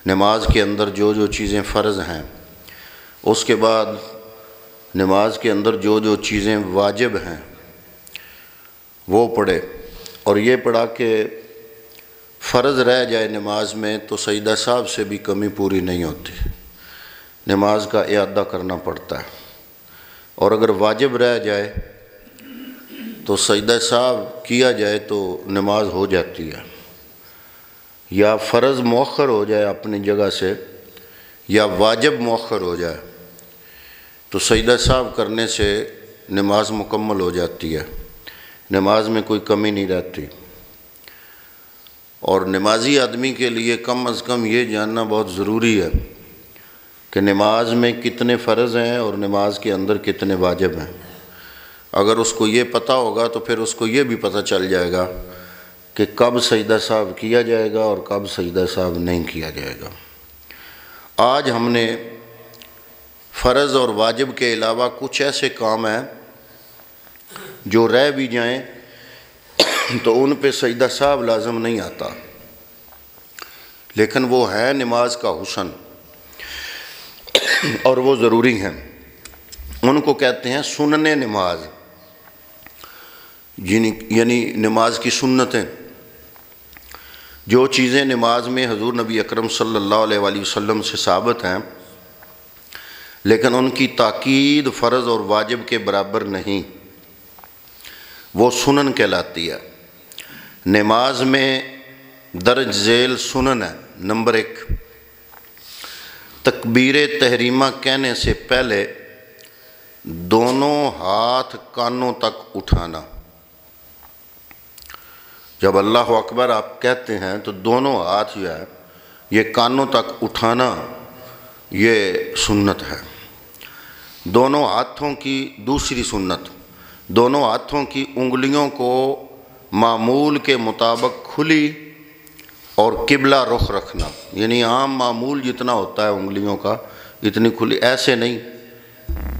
نماز کے اندر جو جو چیزیں فرض ہیں، اس کے بعد نماز کے اندر جو جو چیزیں واجب ہیں وہ پڑھے، اور یہ پڑھا کہ فرض رہ جائے نماز میں تو سجدہ صاحب سے بھی کمی پوری نہیں ہوتی، نماز کا اعادہ کرنا پڑتا ہے، اور اگر واجب رہ جائے تو سجدہ صاحب کیا جائے تو نماز ہو جاتی ہے، یا فرض مؤخر ہو جائے اپنی جگہ سے یا واجب مؤخر ہو جائے تو سجدہ صاحب کرنے سے نماز مکمل ہو جاتی ہے، نماز میں کوئی کمی نہیں رہتی۔ اور نمازی آدمی کے لیے کم از کم یہ جاننا بہت ضروری ہے کہ نماز میں کتنے فرض ہیں اور نماز کے اندر کتنے واجب ہیں۔ اگر اس کو یہ پتہ ہوگا تو پھر اس کو یہ بھی پتہ چل جائے گا کہ کب سجدہ صاحب کیا جائے گا اور کب سجدہ صاحب نہیں کیا جائے گا۔ آج ہم نے فرض اور واجب کے علاوہ کچھ ایسے کام ہیں جو رہ بھی جائیں تو ان پہ سجدہ صاحب لازم نہیں آتا، لیکن وہ ہے نماز کا حسن اور وہ ضروری ہیں، ان کو کہتے ہیں سنن نماز، یعنی نماز کی سنتیں، جو چیزیں نماز میں حضور نبی اکرم صلی اللہ علیہ وآلہ وسلم سے ثابت ہیں لیکن ان کی تاکید فرض اور واجب کے برابر نہیں، وہ سنن کہلاتی ہے۔ نماز میں درج ذیل سنن ہے۔ نمبر 1، تکبیر تحریمہ کہنے سے پہلے دونوں ہاتھ کانوں تک اٹھانا۔ جب اللہ اکبر آپ کہتے ہیں تو دونوں ہاتھ جو ہے یہ کانوں تک اٹھانا، یہ سنت ہے۔ دونوں ہاتھوں کی دوسری سنت، دونوں ہاتھوں کی انگلیوں کو معمول کے مطابق کھلی اور قبلہ رخ رکھنا، یعنی عام معمول جتنا ہوتا ہے انگلیوں کا اتنی کھلی، ایسے نہیں،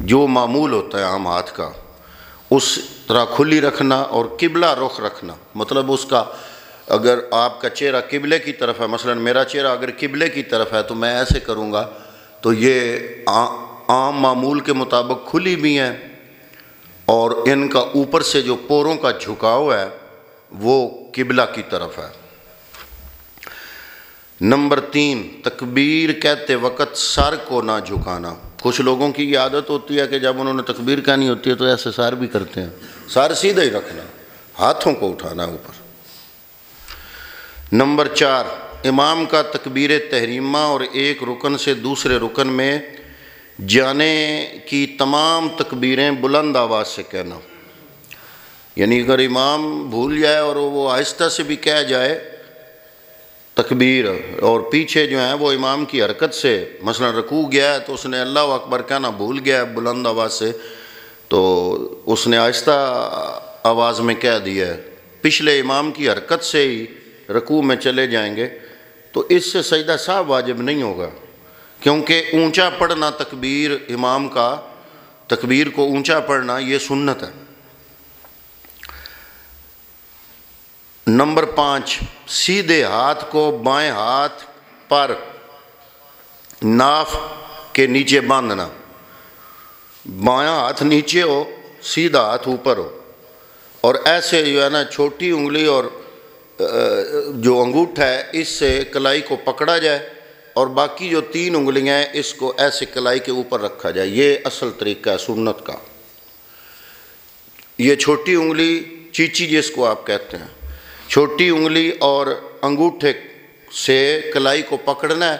جو معمول ہوتا ہے عام ہاتھ کا اس طرح کھلی رکھنا اور قبلہ رخ رکھنا۔ مطلب اس کا اگر آپ کا چہرہ قبلے کی طرف ہے، مثلا میرا چہرہ اگر قبلے کی طرف ہے تو میں ایسے کروں گا تو یہ عام معمول کے مطابق کھلی بھی ہیں، اور ان کا اوپر سے جو پوروں کا جھکاؤ ہے وہ قبلہ کی طرف ہے۔ نمبر 3، تکبیر کہتے وقت سر کو نہ جھکانا۔ کچھ لوگوں کی یہ عادت ہوتی ہے کہ جب انہوں نے تکبیر کہنی ہوتی ہے تو ایسے سر بھی کرتے ہیں، سر سیدھا ہی رکھنا، ہاتھوں کو اٹھانا اوپر۔ نمبر 4، امام کا تکبیر تحریمہ اور ایک رکن سے دوسرے رکن میں جانے کی تمام تکبیریں بلند آواز سے کہنا، یعنی اگر امام بھول جائے اور وہ آہستہ سے بھی کہہ جائے تکبیر، اور پیچھے جو ہیں وہ امام کی حرکت سے مثلا رکوع گیا ہے تو اس نے اللہ اکبر کہنا بھول گیا ہے بلند آواز سے، تو اس نے آہستہ آواز میں کہہ دیا ہے، پچھلے امام کی حرکت سے ہی رکوع میں چلے جائیں گے تو اس سے سجدہ صاحب واجب نہیں ہوگا، کیونکہ اونچا پڑھنا تکبیر، امام کا تکبیر کو اونچا پڑھنا یہ سنت ہے۔ نمبر 5، سیدھے ہاتھ کو بائیں ہاتھ پر ناف کے نیچے باندھنا، بائیں ہاتھ نیچے ہو سیدھا ہاتھ اوپر ہو، اور ایسے جو ہے نا چھوٹی انگلی اور جو انگوٹھا ہے اس سے کلائی کو پکڑا جائے اور باقی جو 3 انگلیاں ہیں اس کو ایسے کلائی کے اوپر رکھا جائے، یہ اصل طریقہ ہے سنت کا۔ یہ چھوٹی انگلی چیچی جس کو آپ کہتے ہیں، چھوٹی انگلی اور انگوٹھے سے کلائی کو پکڑنا ہے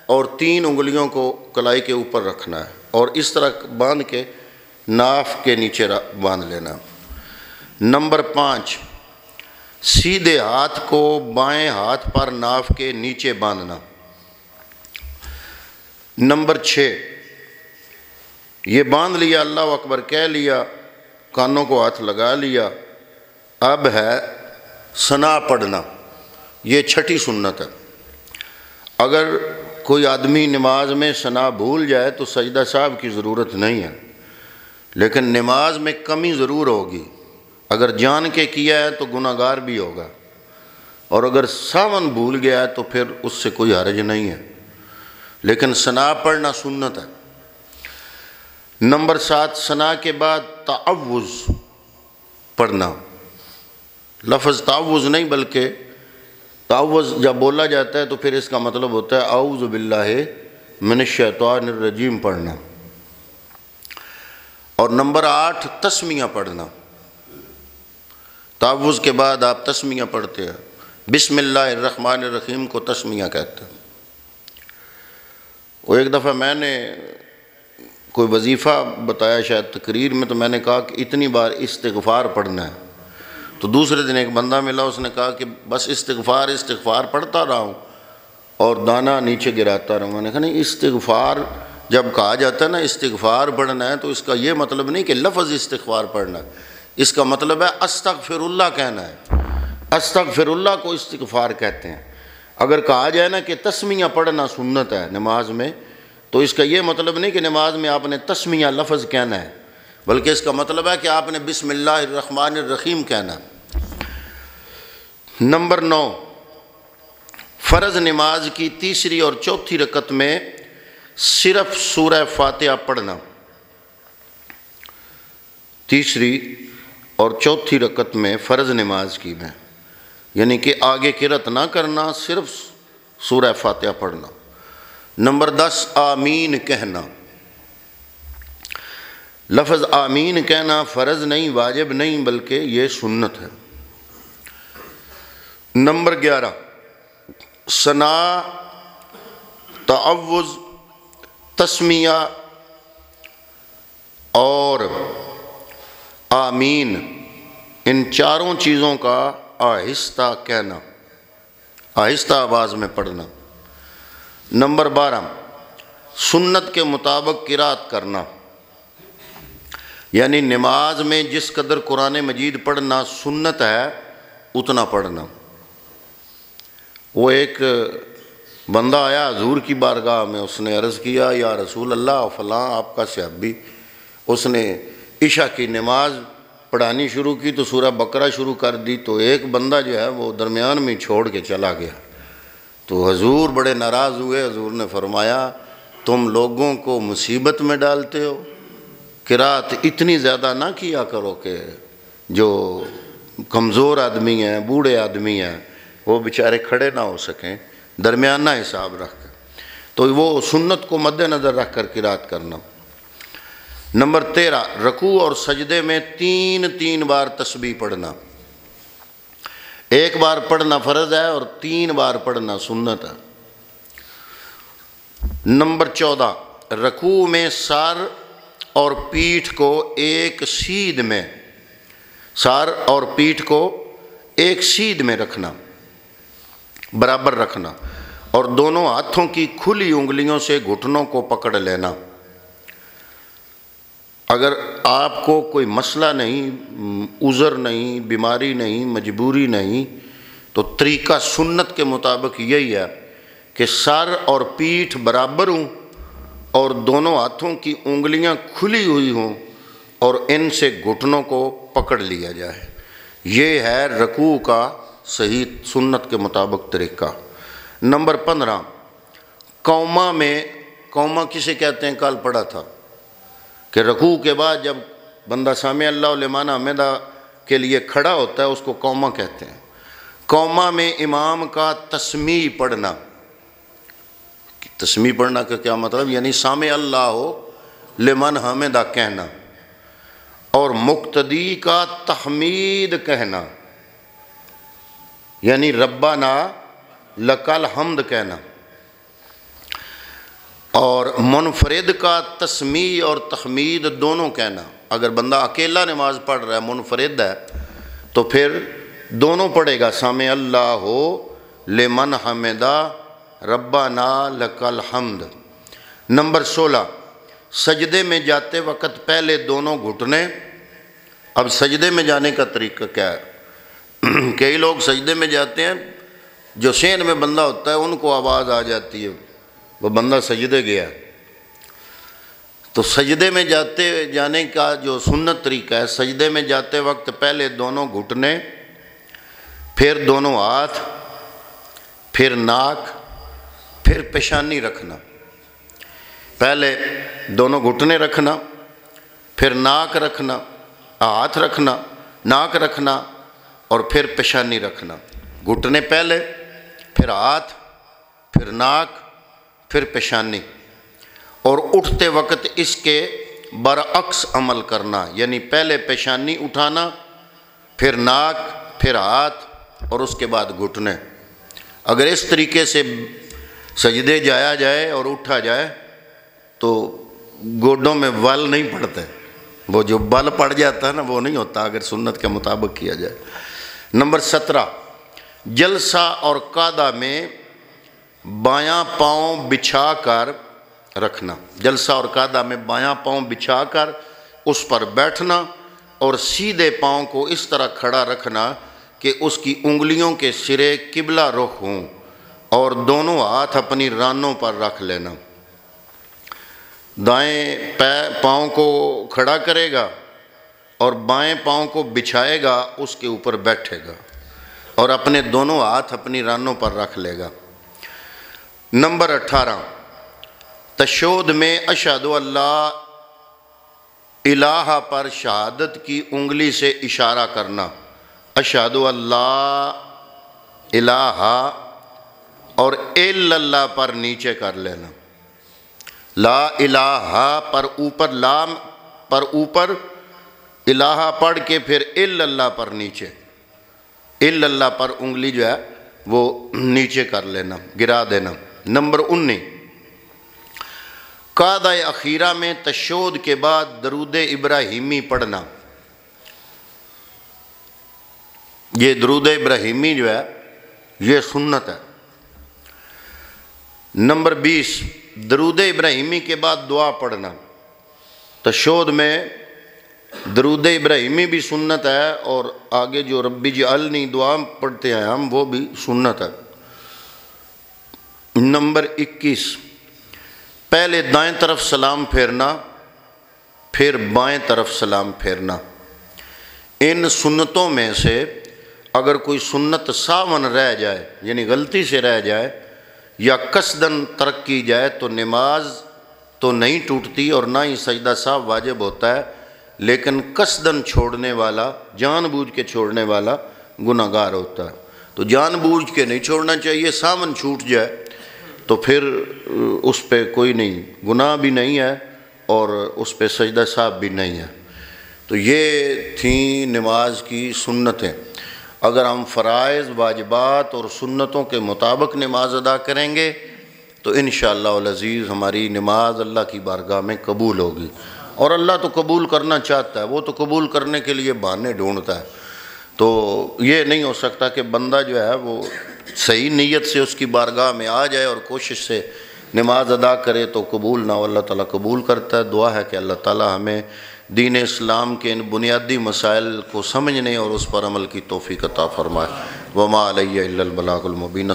اور 3 انگلیوں کو کلائی کے اوپر رکھنا ہے اور اس طرح باندھ کے ناف کے نیچے باندھ لینا۔ نمبر 5، سیدھے ہاتھ کو بائیں ہاتھ پر ناف کے نیچے باندھنا۔ نمبر 6، یہ باندھ لیا، اللہ اکبر کہہ لیا، کانوں کو ہاتھ لگا لیا، اب ہے ثنا پڑھنا، یہ 6ٹھی سنت ہے۔ اگر کوئی آدمی نماز میں ثنا بھول جائے تو سجدہ صاحب کی ضرورت نہیں ہے، لیکن نماز میں کمی ضرور ہوگی، اگر جان کے کیا ہے تو گناہگار بھی ہوگا، اور اگر ساون بھول گیا ہے تو پھر اس سے کوئی حرج نہیں ہے، لیکن ثنا پڑھنا سنت ہے۔ نمبر 7، ثنا کے بعد تعوذ پڑھنا۔ لفظ تعوذ نہیں بلکہ تعوذ جب بولا جاتا ہے تو پھر اس کا مطلب ہوتا ہے اعوذ باللہ من الشیطان الرجیم پڑھنا۔ اور نمبر 8، تسمیہ پڑھنا۔ تعوذ کے بعد آپ تسمیہ پڑھتے ہیں، بسم اللہ الرحمن الرحیم کو تسمیہ کہتے ہیں۔ وہ ایک دفعہ میں نے کوئی وظیفہ بتایا شاید تقریر میں، تو میں نے کہا کہ اتنی بار استغفار پڑھنا ہے۔ تو دوسرے دن ایک بندہ ملا، اس نے کہا کہ بس استغفار پڑھتا رہا ہوں اور دانہ نیچے گراتا رہا ہوں۔ میں نے کہا نہیں، استغفار جب کہا جاتا ہے نا استغفار پڑھنا ہے تو اس کا یہ مطلب نہیں کہ لفظ استغفار پڑھنا ہے، اس کا مطلب ہے استغفر اللہ کہنا ہے۔ استغفر اللہ کو استغفار کہتے ہیں۔ اگر کہا جائے نا کہ تسمیہ پڑھنا سنت ہے نماز میں، تو اس کا یہ مطلب نہیں کہ نماز میں آپ نے تسمیہ لفظ کہنا ہے، بلکہ اس کا مطلب ہے کہ آپ نے بسم اللہ الرحمن الرحیم کہنا۔ نمبر 9، فرض نماز کی تیسری اور چوتھی رکعت میں صرف سورہ فاتحہ پڑھنا۔ تیسری اور چوتھی رکعت میں فرض نماز کی میں، یعنی کہ آگے قرأت نہ کرنا، صرف سورہ فاتحہ پڑھنا۔ نمبر 10، آمین کہنا۔ لفظ آمین کہنا فرض نہیں، واجب نہیں، بلکہ یہ سنت ہے۔ نمبر 11، ثنا، تعوذ، تسمیہ اور آمین، ان چاروں چیزوں کا آہستہ کہنا، آہستہ آواز میں پڑھنا۔ نمبر 12، سنت کے مطابق قرأت کرنا، یعنی نماز میں جس قدر قرآن مجید پڑھنا سنت ہے اتنا پڑھنا۔ وہ ایک بندہ آیا حضور کی بارگاہ میں، اس نے عرض کیا یا رسول اللہ فلاں آپ کا صحابی، اس نے عشاء کی نماز پڑھانی شروع کی تو سورہ بقرہ شروع کر دی، تو ایک بندہ جو ہے وہ درمیان میں چھوڑ کے چلا گیا۔ تو حضور بڑے ناراض ہوئے۔ حضور نے فرمایا تم لوگوں کو مصیبت میں ڈالتے ہو، قرأت اتنی زیادہ نہ کیا کرو کہ جو کمزور آدمی ہیں، بوڑھے آدمی ہیں، وہ بیچارے کھڑے نہ ہو سکیں، درمیانہ حساب رکھ کر۔ تو وہ سنت کو مد نظر رکھ کر قرأت کرنا۔ نمبر 13، رکوع اور سجدے میں 3 بار تسبیح پڑھنا۔ ایک بار پڑھنا فرض ہے اور 3 بار پڑھنا سنت ہے۔ نمبر 14، رکوع میں سر اور پیٹھ کو ایک سیدھ میں، سر اور پیٹھ کو ایک سیدھ میں رکھنا، برابر رکھنا، اور دونوں ہاتھوں کی کھلی انگلیوں سے گھٹنوں کو پکڑ لینا۔ اگر آپ کو کوئی مسئلہ نہیں، عذر نہیں، بیماری نہیں، مجبوری نہیں، تو طریقہ سنت کے مطابق یہی ہے کہ سر اور پیٹھ برابر ہوں اور دونوں ہاتھوں کی انگلیاں کھلی ہوئی ہوں اور ان سے گھٹنوں کو پکڑ لیا جائے۔ یہ ہے رکوع کا صحیح سنت کے مطابق طریقہ۔ نمبر 15، قومہ میں، قومہ کسے کہتے ہیں کل پڑھا تھا کہ رکوع کے بعد جب بندہ سامع اللہ لمن حمدہ کے لیے کھڑا ہوتا ہے اس کو قومہ کہتے ہیں۔ قومہ میں امام کا تسمیع پڑھنا۔ تسمیع پڑھنا کا کیا مطلب؟ یعنی سامع اللہ لمن حمدہ کہنا، اور مقتدی کا تحمید کہنا، یعنی ربنا لک الحمد کہنا، اور منفرد کا تسمیع اور تحمید دونوں کہنا۔ اگر بندہ اکیلا نماز پڑھ رہا ہے، منفرد ہے، تو پھر دونوں پڑھے گا، سامع اللہ لمن حمدہ ربنا لک الحمد۔ نمبر 16، سجدے میں جاتے وقت پہلے دونوں گھٹنے۔ اب سجدے میں جانے کا طریقہ کیا ہے؟ کئی لوگ سجدے میں جاتے ہیں، جو شین میں بندہ ہوتا ہے ان کو آواز آ جاتی ہے وہ بندہ سجدے گیا۔ تو سجدے میں جانے کا جو سنت طریقہ ہے، سجدے میں جاتے وقت پہلے دونوں گھٹنے، پھر دونوں ہاتھ، پھر ناک، پھر پیشانی رکھنا۔ پہلے دونوں گھٹنے رکھنا، پھر ناک رکھنا، ہاتھ رکھنا، ناک رکھنا اور پھر پیشانی رکھنا۔ گھٹنے پہلے، پھر ہاتھ، پھر ناک، پھر پیشانی، اور اٹھتے وقت اس کے برعکس عمل کرنا، یعنی پہلے پیشانی اٹھانا، پھر ناک، پھر ہاتھ اور اس کے بعد گھٹنے۔ اگر اس طریقے سے سجدے جایا جائے اور اٹھا جائے تو گوڈوں میں بل نہیں پڑتے، وہ جو بل پڑ جاتا ہے نا وہ نہیں ہوتا اگر سنت کے مطابق کیا جائے۔ نمبر 17، جلسہ اور قعدہ میں بایاں پاؤں بچھا کر رکھنا۔ جلسہ اور قعدہ میں بایاں پاؤں بچھا کر اس پر بیٹھنا اور سیدھے پاؤں کو اس طرح کھڑا رکھنا کہ اس کی انگلیوں کے سرے قبلہ رخ ہوں، اور دونوں ہاتھ اپنی رانوں پر رکھ لینا۔ دائیں پاؤں کو کھڑا کرے گا اور بائیں پاؤں کو بچھائے گا، اس کے اوپر بیٹھے گا اور اپنے دونوں ہاتھ اپنی رانوں پر رکھ لے گا۔ نمبر 18، تشہد میں اشہد اللہ الہ پر شہادت کی انگلی سے اشارہ کرنا۔ اشہد اللہ الہ اور الا اللہ پر نیچے کر لینا۔ لا الہ پر اوپر، لام پر اوپر، الہ پڑھ کے پھر الا اللہ پر نیچے، الا اللہ پر انگلی جو ہے وہ نیچے کر لینا، گرا دینا۔ نمبر 19، قعدہ اخیرہ میں تشہد کے بعد درود ابراہیمی پڑھنا۔ یہ درود ابراہیمی جو ہے یہ سنت ہے۔ نمبر 20، درود ابراہیمی کے بعد دعا پڑھنا۔ تشہد میں درود ابراہیمی بھی سنت ہے اور آگے جو ربی جعلنی دعا پڑھتے ہیں ہم وہ بھی سنت ہے۔ نمبر 21، پہلے دائیں طرف سلام پھیرنا، پھر بائیں طرف سلام پھیرنا۔ ان سنتوں میں سے اگر کوئی سنت ساون رہ جائے، یعنی غلطی سے رہ جائے یا قصداً ترک کی جائے تو نماز تو نہیں ٹوٹتی اور نہ ہی سجدہ سہو واجب ہوتا ہے، لیکن قصداً چھوڑنے والا، جان بوجھ کے چھوڑنے والا گناہ گار ہوتا ہے۔ تو جان بوجھ کے نہیں چھوڑنا چاہیے، ساون چھوٹ جائے تو پھر اس پہ کوئی نہیں، گناہ بھی نہیں ہے اور اس پہ سجدہ سہو بھی نہیں ہے۔ تو یہ تھیں نماز کی سنتیں۔ اگر ہم فرائض، واجبات اور سنتوں کے مطابق نماز ادا کریں گے تو انشاءاللہ العزیز ہماری نماز اللہ کی بارگاہ میں قبول ہوگی، اور اللہ تو قبول کرنا چاہتا ہے، وہ تو قبول کرنے کے لیے بہانے ڈھونڈتا ہے۔ تو یہ نہیں ہو سکتا کہ بندہ جو ہے وہ صحیح نیت سے اس کی بارگاہ میں آ جائے اور کوشش سے نماز ادا کرے تو قبول نہ ہو۔ اللہ تعالیٰ قبول کرتا ہے۔ دعا ہے کہ اللہ تعالیٰ ہمیں دین اسلام کے ان بنیادی مسائل کو سمجھنے اور اس پر عمل کی توفیق عطا فرمائے۔ وما علیہ الا البلاغ المبین۔